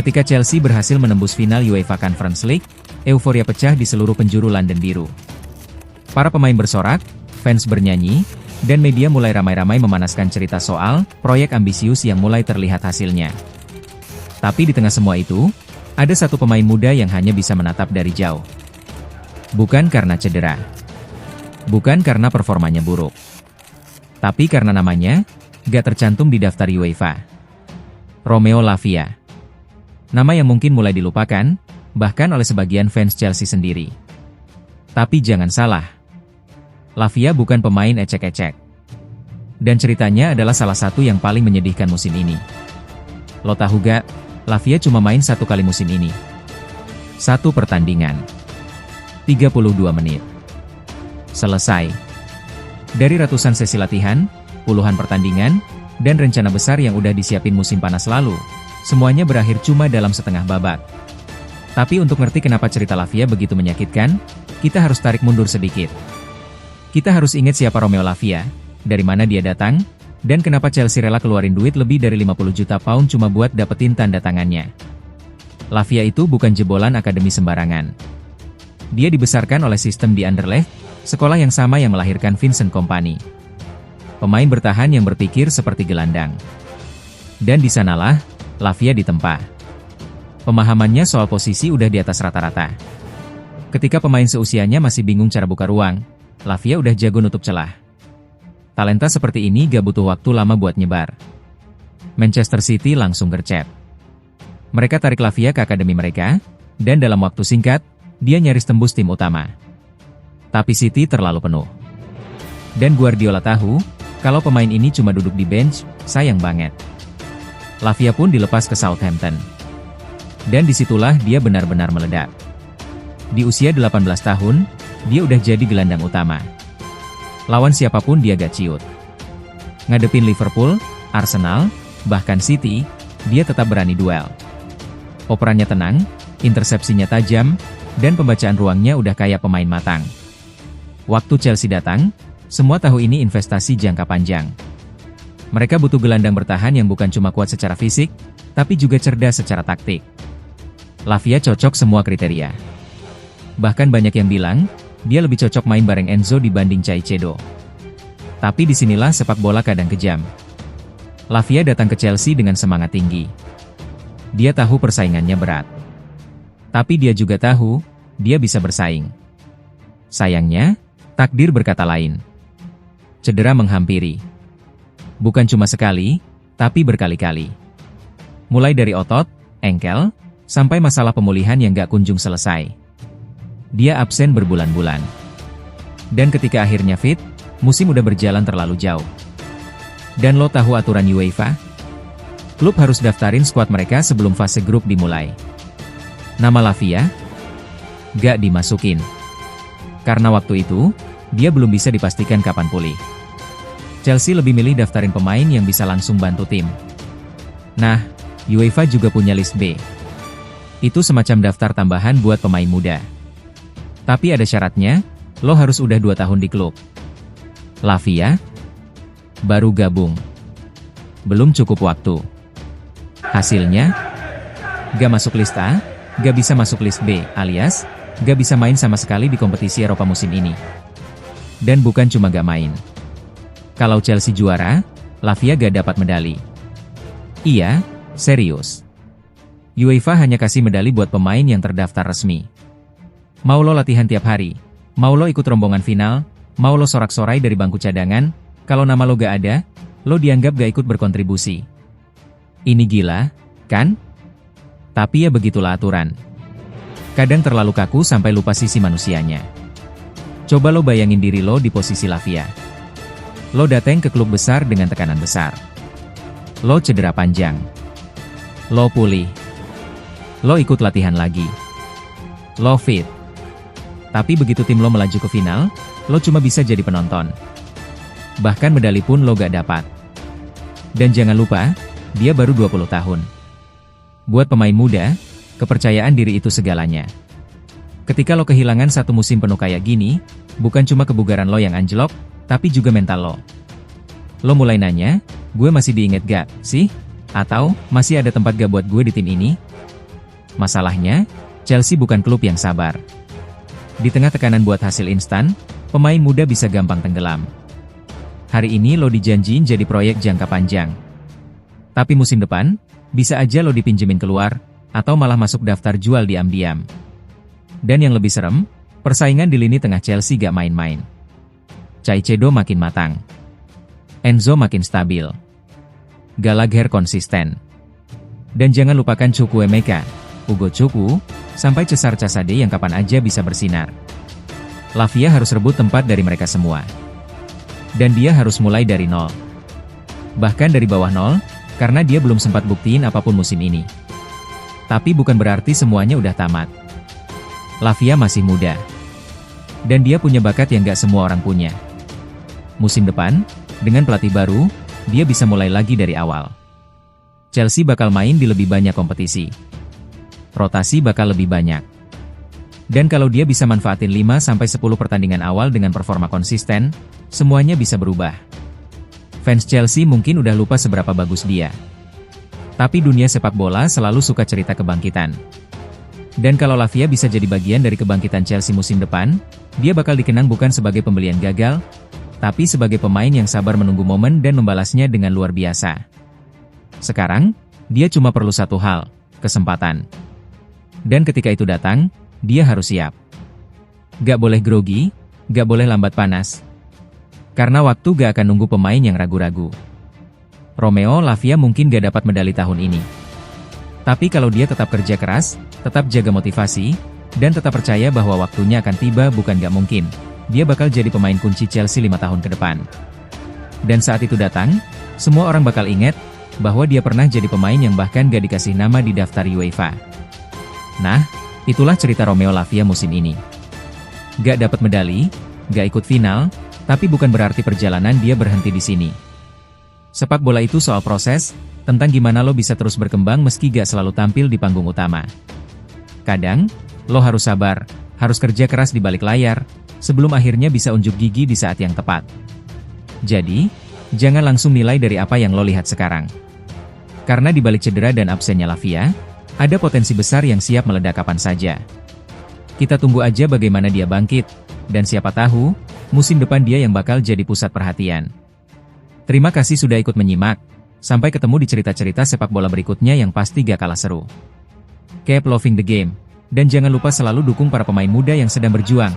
Ketika Chelsea berhasil menembus final UEFA Conference League, euforia pecah di seluruh penjuru London Biru. Para pemain bersorak, fans bernyanyi, dan media mulai ramai-ramai memanaskan cerita soal proyek ambisius yang mulai terlihat hasilnya. Tapi di tengah semua itu, ada satu pemain muda yang hanya bisa menatap dari jauh. Bukan karena cedera. Bukan karena performanya buruk. Tapi karena namanya, gak tercantum di daftar UEFA. Romeo Lavia. Nama yang mungkin mulai dilupakan, bahkan oleh sebagian fans Chelsea sendiri. Tapi jangan salah. Lavia bukan pemain ecek-ecek. Dan ceritanya adalah salah satu yang paling menyedihkan musim ini. Lo tahu gak, Lavia cuma main satu kali musim ini. Satu pertandingan. 32 menit. Selesai. Dari ratusan sesi latihan, puluhan pertandingan, dan rencana besar yang udah disiapin musim panas lalu, semuanya berakhir cuma dalam setengah babak. Tapi untuk ngerti kenapa cerita Lavia begitu menyakitkan, kita harus tarik mundur sedikit. Kita harus ingat siapa Romeo Lavia, dari mana dia datang, dan kenapa Chelsea rela keluarin duit lebih dari 50 juta pound cuma buat dapetin tanda tangannya. Lavia itu bukan jebolan akademi sembarangan. Dia dibesarkan oleh sistem di Anderlecht, sekolah yang sama yang melahirkan Vincent Kompany. Pemain bertahan yang berpikir seperti gelandang. Dan di sanalah Lavia ditempa. Pemahamannya soal posisi udah di atas rata-rata. Ketika pemain seusianya masih bingung cara buka ruang, Lavia udah jago nutup celah. Talenta seperti ini gak butuh waktu lama buat nyebar. Manchester City langsung gercep. Mereka tarik Lavia ke akademi mereka, dan dalam waktu singkat, dia nyaris tembus tim utama. Tapi City terlalu penuh. Dan Guardiola tahu, kalau pemain ini cuma duduk di bench, sayang banget. Lavia pun dilepas ke Southampton. Dan disitulah dia benar-benar meledak. Di usia 18 tahun, dia udah jadi gelandang utama. Lawan siapapun dia gak ciut. Ngadepin Liverpool, Arsenal, bahkan City, dia tetap berani duel. Operannya tenang, intersepsinya tajam, dan pembacaan ruangnya udah kayak pemain matang. Waktu Chelsea datang, semua tahu ini investasi jangka panjang. Mereka butuh gelandang bertahan yang bukan cuma kuat secara fisik, tapi juga cerdas secara taktik. Lavia cocok semua kriteria. Bahkan banyak yang bilang, dia lebih cocok main bareng Enzo dibanding Caicedo. Tapi disinilah sepak bola kadang kejam. Lavia datang ke Chelsea dengan semangat tinggi. Dia tahu persaingannya berat. Tapi dia juga tahu, dia bisa bersaing. Sayangnya, takdir berkata lain. Cedera menghampiri. Bukan cuma sekali, tapi berkali-kali. Mulai dari otot, engkel, sampai masalah pemulihan yang gak kunjung selesai. Dia absen berbulan-bulan. Dan ketika akhirnya fit, musim udah berjalan terlalu jauh. Dan lo tahu aturan UEFA? Klub harus daftarin skuad mereka sebelum fase grup dimulai. Nama Lavia? Gak dimasukin. Karena waktu itu, dia belum bisa dipastikan kapan pulih. Chelsea lebih milih daftarin pemain yang bisa langsung bantu tim. Nah, UEFA juga punya list B. Itu semacam daftar tambahan buat pemain muda. Tapi ada syaratnya, lo harus udah 2 tahun di klub. Lavia? Baru gabung. Belum cukup waktu. Hasilnya? Gak masuk list A, gak bisa masuk list B, alias, gak bisa main sama sekali di kompetisi Eropa musim ini. Dan bukan cuma gak main. Kalau Chelsea juara, Lavia gak dapat medali. Iya, serius. UEFA hanya kasih medali buat pemain yang terdaftar resmi. Mau lo latihan tiap hari, mau lo ikut rombongan final, mau lo sorak-sorai dari bangku cadangan, kalau nama lo gak ada, lo dianggap gak ikut berkontribusi. Ini gila, kan? Tapi ya begitulah aturan. Kadang terlalu kaku sampai lupa sisi manusianya. Coba lo bayangin diri lo di posisi Lavia. Lo datang ke klub besar dengan tekanan besar. Lo cedera panjang. Lo pulih. Lo ikut latihan lagi. Lo fit. Tapi begitu tim lo melaju ke final, lo cuma bisa jadi penonton. Bahkan medali pun lo gak dapat. Dan jangan lupa, dia baru 20 tahun. Buat pemain muda, kepercayaan diri itu segalanya. Ketika lo kehilangan satu musim penuh kayak gini, bukan cuma kebugaran lo yang anjlok, tapi juga mental lo. Lo mulai nanya, gue masih diinget gak, sih? Atau, masih ada tempat gak buat gue di tim ini? Masalahnya, Chelsea bukan klub yang sabar. Di tengah tekanan buat hasil instan, pemain muda bisa gampang tenggelam. Hari ini lo dijanjiin jadi proyek jangka panjang. Tapi musim depan, bisa aja lo dipinjemin keluar, atau malah masuk daftar jual diam-diam. Dan yang lebih serem, persaingan di lini tengah Chelsea gak main-main. Caicedo makin matang. Enzo makin stabil. Gallagher konsisten. Dan jangan lupakan Chukwuemeka, Ugo Chukwu, sampai Cesar Casade yang kapan aja bisa bersinar. Lavia harus rebut tempat dari mereka semua. Dan dia harus mulai dari nol. Bahkan dari bawah nol, karena dia belum sempat buktiin apapun musim ini. Tapi bukan berarti semuanya udah tamat. Lavia masih muda. Dan dia punya bakat yang gak semua orang punya. Musim depan, dengan pelatih baru, dia bisa mulai lagi dari awal. Chelsea bakal main di lebih banyak kompetisi. Rotasi bakal lebih banyak. Dan kalau dia bisa manfaatin 5-10 pertandingan awal dengan performa konsisten, semuanya bisa berubah. Fans Chelsea mungkin udah lupa seberapa bagus dia. Tapi dunia sepak bola selalu suka cerita kebangkitan. Dan kalau Lavia bisa jadi bagian dari kebangkitan Chelsea musim depan, dia bakal dikenang bukan sebagai pembelian gagal, tapi sebagai pemain yang sabar menunggu momen dan membalasnya dengan luar biasa. Sekarang, dia cuma perlu satu hal, kesempatan. Dan ketika itu datang, dia harus siap. Gak boleh grogi, gak boleh lambat panas. Karena waktu gak akan nunggu pemain yang ragu-ragu. Romeo Lavia mungkin gak dapat medali tahun ini. Tapi kalau dia tetap kerja keras, tetap jaga motivasi, dan tetap percaya bahwa waktunya akan tiba bukan gak mungkin, dia bakal jadi pemain kunci Chelsea 5 tahun ke depan. Dan saat itu datang, semua orang bakal ingat bahwa dia pernah jadi pemain yang bahkan gak dikasih nama di daftar UEFA. Nah, itulah cerita Romeo Lavia musim ini. Gak dapat medali, gak ikut final, tapi bukan berarti perjalanan dia berhenti di sini. Sepak bola itu soal proses, tentang gimana lo bisa terus berkembang meski gak selalu tampil di panggung utama. Kadang, lo harus sabar, harus kerja keras di balik layar, sebelum akhirnya bisa unjuk gigi di saat yang tepat. Jadi, jangan langsung nilai dari apa yang lo lihat sekarang. Karena di balik cedera dan absennya Lavia, ada potensi besar yang siap meledak kapan saja. Kita tunggu aja bagaimana dia bangkit, dan siapa tahu, musim depan dia yang bakal jadi pusat perhatian. Terima kasih sudah ikut menyimak, sampai ketemu di cerita-cerita sepak bola berikutnya yang pasti gak kalah seru. Keep loving the game, dan jangan lupa selalu dukung para pemain muda yang sedang berjuang.